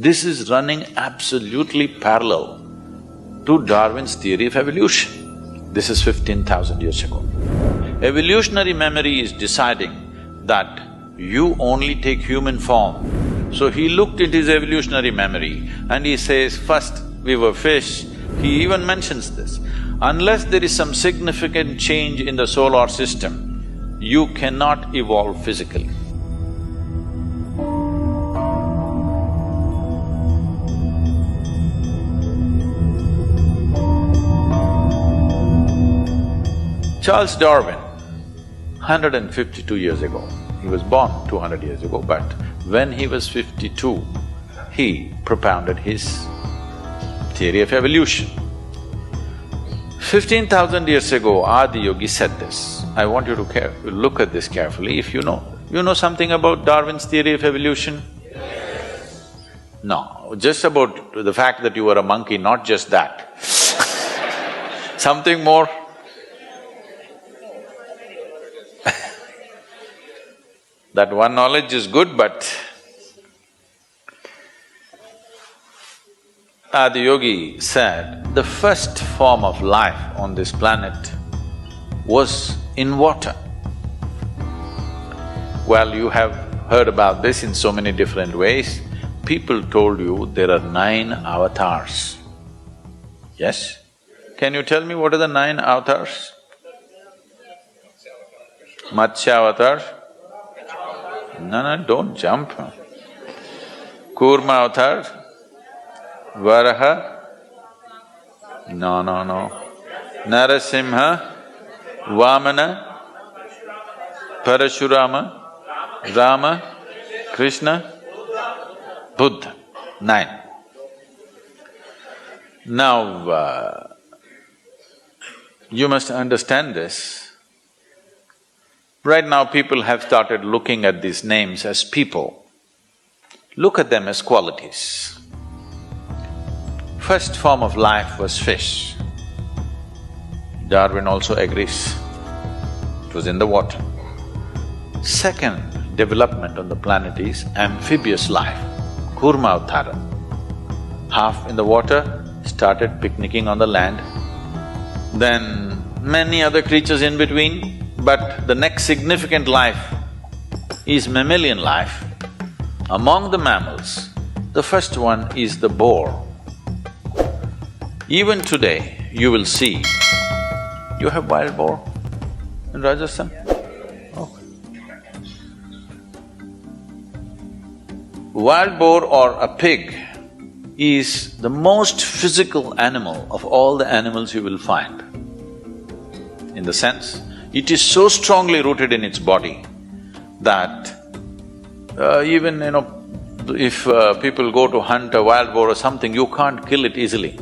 This is running absolutely parallel to Darwin's theory of evolution. This is 15,000 years ago. Evolutionary memory is deciding that you only take human form. So he looked at his evolutionary memory and he says, first we were fish. He even mentions this. Unless there is some significant change in the solar system, you cannot evolve physically. Charles Darwin, 152 years ago, he was born 200 years ago, but when he was 52, he propounded his theory of evolution. 15,000 years ago, Adiyogi said this. I want you to look at this carefully. If you know something about Darwin's theory of evolution? Yes. No, just about the fact that you were a monkey, not just that. Something more? That one knowledge is good, but Adiyogi said the first form of life on this planet was in water. Well, you have heard about this in so many different ways. People told you there are 9 avatars. Yes? Can you tell me what are the 9 avatars? Matsya avatar? No, don't jump. Kurma avatar? Varaha? No. Narasimha? Vamana? Parashurama? Rama? Krishna? Buddha. 9. Now, you must understand this. Right now people have started looking at these names as people. Look at them as qualities. First form of life was fish. Darwin also agrees. It was in the water. Second development on the planet is amphibious life, Kurma Avtara. Half in the water, started picnicking on the land. Then many other creatures in between, but the next significant life is mammalian life. Among the mammals, the first one is the boar. Even today, you will see… You have wild boar in Rajasthan? Oh. Wild boar or a pig is the most physical animal of all the animals you will find. In the sense, it is so strongly rooted in its body that even, if people go to hunt a wild boar or something, you can't kill it easily.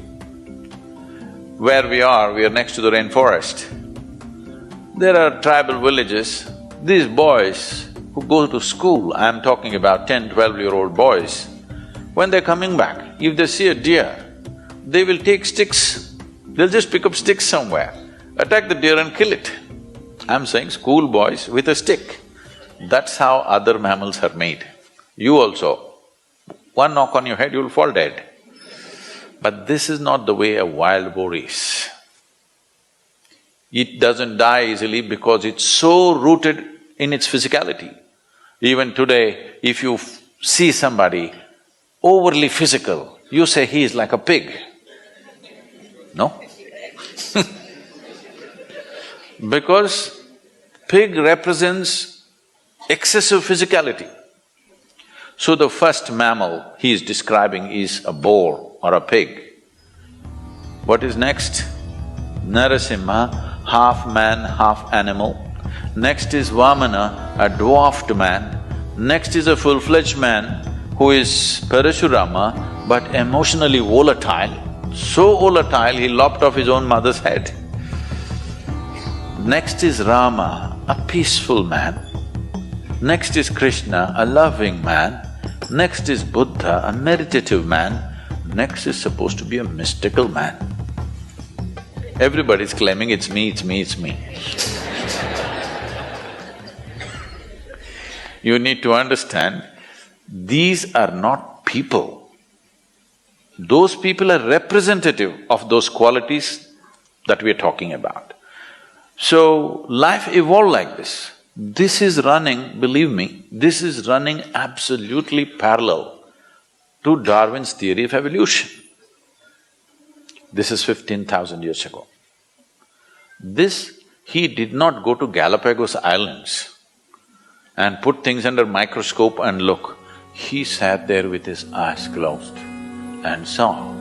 Where we are next to the rainforest. There are tribal villages, these boys who go to school, I'm talking about 10, 12-year-old boys, when they're coming back, if they see a deer, they will take sticks, they'll just pick up sticks somewhere, attack the deer and kill it. I'm saying school boys with a stick. That's how other mammals are made. You also, one knock on your head, you'll fall dead. But this is not the way a wild boar is. It doesn't die easily because it's so rooted in its physicality. Even today, if you see somebody overly physical, you say he is like a pig. No? Because pig represents excessive physicality. So the first mammal he is describing is a boar or a pig. What is next? Narasimha, half man, half animal. Next is Vamana, a dwarfed man. Next is a full-fledged man who is Parashurama but emotionally volatile. So volatile, he lopped off his own mother's head. Next is Rama, a peaceful man. Next is Krishna, a loving man. Next is Buddha, a meditative man. Next is supposed to be a mystical man. Everybody's claiming it's me, it's me, it's me. You need to understand, these are not people. those people are representative of those qualities that we are talking about. So, life evolved like this. This is running, believe me, this is running absolutely parallel to Darwin's theory of evolution. This is 15,000 years ago. He did not go to Galapagos Islands and put things under microscope and look. He sat there with his eyes closed and saw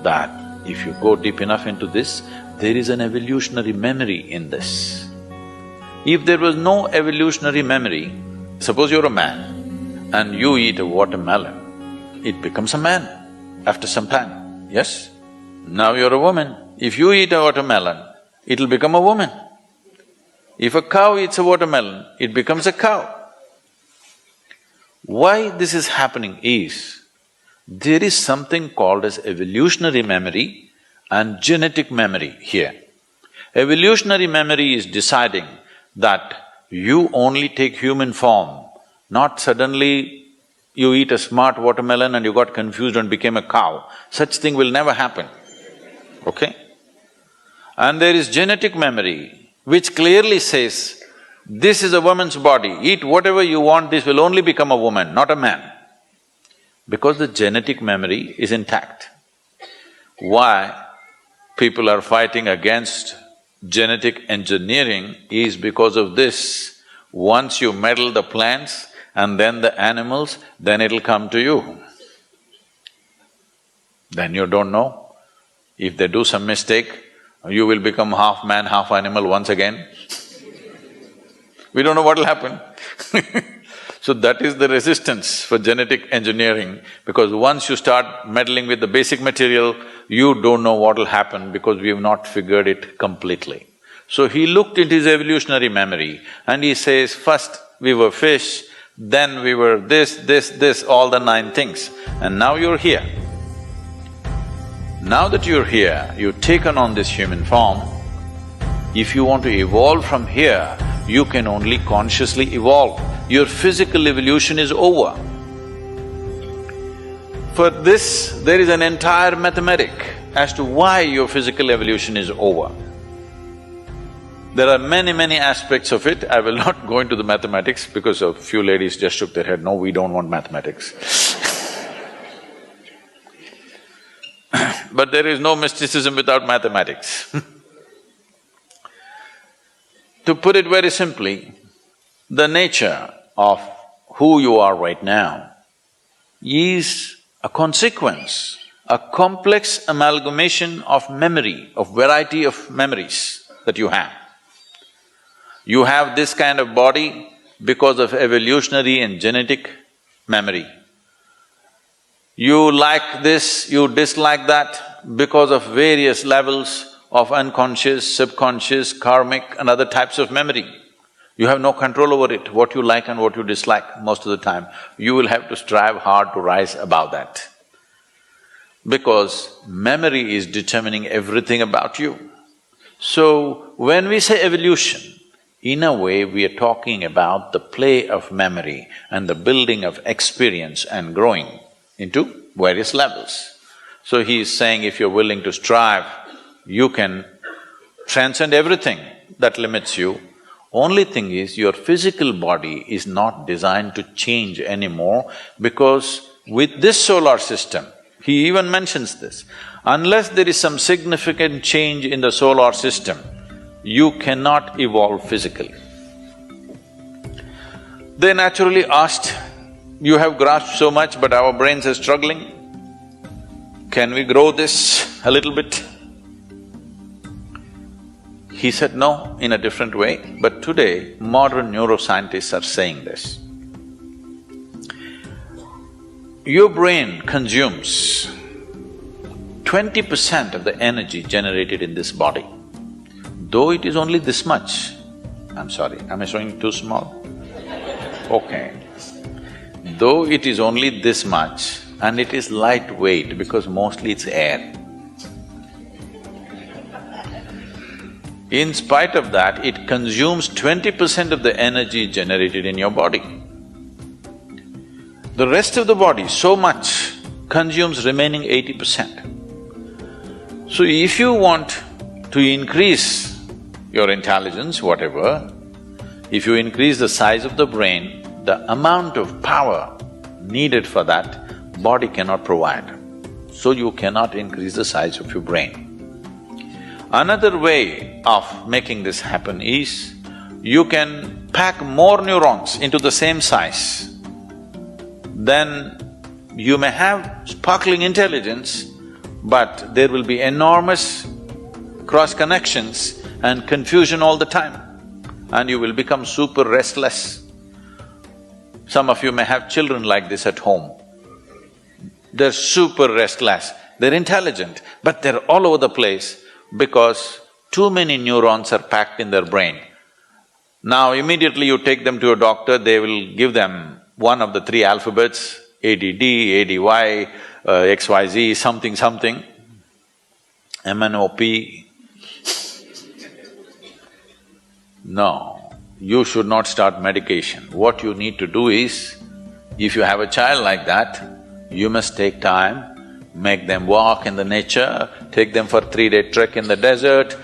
that if you go deep enough into this, there is an evolutionary memory in this. If there was no evolutionary memory, suppose you're a man and you eat a watermelon, it becomes a man after some time, yes? Now you're a woman, if you eat a watermelon, it'll become a woman. If a cow eats a watermelon, it becomes a cow. Why this is happening is, there is something called as evolutionary memory and genetic memory here. Evolutionary memory is deciding that you only take human form, not suddenly you eat a smart watermelon and you got confused and became a cow. Such thing will never happen, okay? And there is genetic memory, which clearly says, this is a woman's body, eat whatever you want, this will only become a woman, not a man. Because the genetic memory is intact. Why people are fighting against genetic engineering is because of this. Once you meddle the plants and then the animals, then it'll come to you. Then you don't know. If they do some mistake, you will become half man, half animal once again. We don't know what'll happen. So that is the resistance for genetic engineering, because once you start meddling with the basic material, you don't know what'll happen because we have not figured it completely. So he looked into his evolutionary memory and he says, first we were fish, then we were this, all the 9 things, and now you're here. Now that you're here, you've taken on this human form. If you want to evolve from here, you can only consciously evolve. Your physical evolution is over. For this, there is an entire mathematic as to why your physical evolution is over. There are many aspects of it. I will not go into the mathematics because a few ladies just shook their head, no, we don't want mathematics. But there is no mysticism without mathematics. To put it very simply, the nature of who you are right now is a consequence, a complex amalgamation of memory, of variety of memories that you have. You have this kind of body because of evolutionary and genetic memory. You like this, you dislike that because of various levels of unconscious, subconscious, karmic and other types of memory. You have no control over it, what you like and what you dislike most of the time. You will have to strive hard to rise above that. Because memory is determining everything about you. So, when we say evolution, in a way we are talking about the play of memory and the building of experience and growing into various levels. So he is saying if you're willing to strive, you can transcend everything that limits you. Only thing is, your physical body is not designed to change anymore, because with this solar system, he even mentions this, unless there is some significant change in the solar system, you cannot evolve physically. They naturally asked, you have grasped so much but our brains are struggling, can we grow this a little bit? He said no, in a different way, but today modern neuroscientists are saying this. Your brain consumes 20% of the energy generated in this body. Though it is only this much, I'm sorry, am I showing too small? Okay. Though it is only this much and it is lightweight because mostly it's air. In spite of that, it consumes 20% of the energy generated in your body. The rest of the body, so much, consumes remaining 80%. So if you want to increase your intelligence, whatever, if you increase the size of the brain, the amount of power needed for that, body cannot provide. So you cannot increase the size of your brain. Another way of making this happen is, you can pack more neurons into the same size. Then you may have sparkling intelligence, but there will be enormous cross-connections and confusion all the time, and you will become super restless. Some of you may have children like this at home. They're super restless, they're intelligent, but they're all over the place because too many neurons are packed in their brain. Now immediately you take them to a doctor, they will give them one of the three alphabets, ADD, ADY, XYZ, something something, MNOP. No, you should not start medication. What you need to do is, if you have a child like that, you must take time, make them walk in the nature, take them for a 3-day trek in the desert,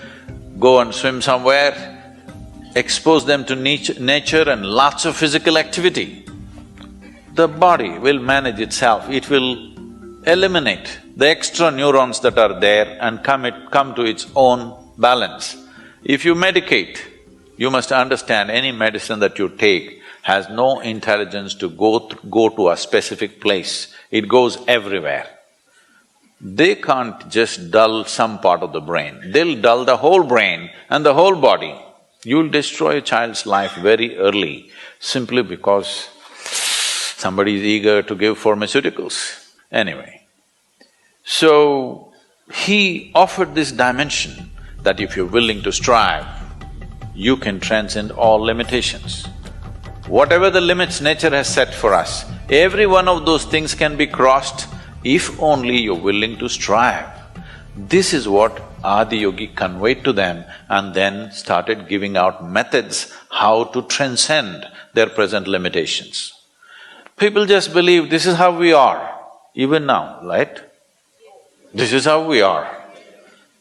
go and swim somewhere, expose them to nature and lots of physical activity. The body will manage itself, it will eliminate the extra neurons that are there and come to its own balance. If you medicate, you must understand any medicine that you take has no intelligence to go to a specific place, it goes everywhere. They can't just dull some part of the brain, they'll dull the whole brain and the whole body. You'll destroy a child's life very early simply because somebody is eager to give pharmaceuticals. Anyway, so he offered this dimension that if you're willing to strive, you can transcend all limitations. Whatever the limits nature has set for us, every one of those things can be crossed if only you're willing to strive. This is what Adiyogi conveyed to them and then started giving out methods how to transcend their present limitations. People just believe this is how we are, even now, right? This is how we are.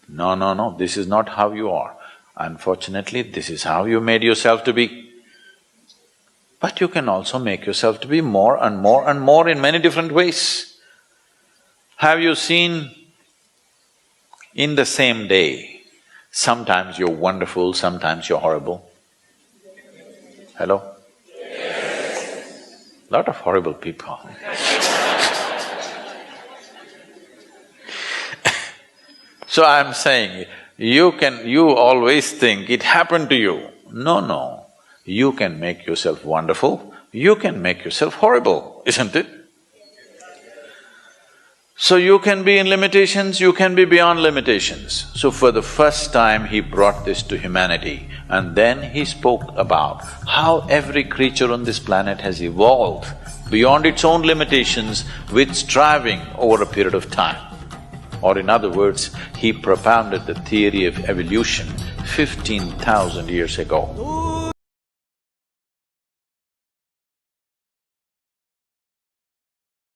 No, no, no, this is not how you are. Unfortunately, this is how you made yourself to be. But you can also make yourself to be more and more and more in many different ways. Have you seen in the same day, sometimes you're wonderful, sometimes you're horrible? Hello? Yes. Lot of horrible people. So I'm saying, you always think it happened to you. No, no. You can make yourself wonderful, you can make yourself horrible, isn't it? So you can be in limitations, you can be beyond limitations. So for the first time he brought this to humanity, and then he spoke about how every creature on this planet has evolved beyond its own limitations with striving over a period of time. Or in other words, he propounded the theory of evolution 15,000 years ago.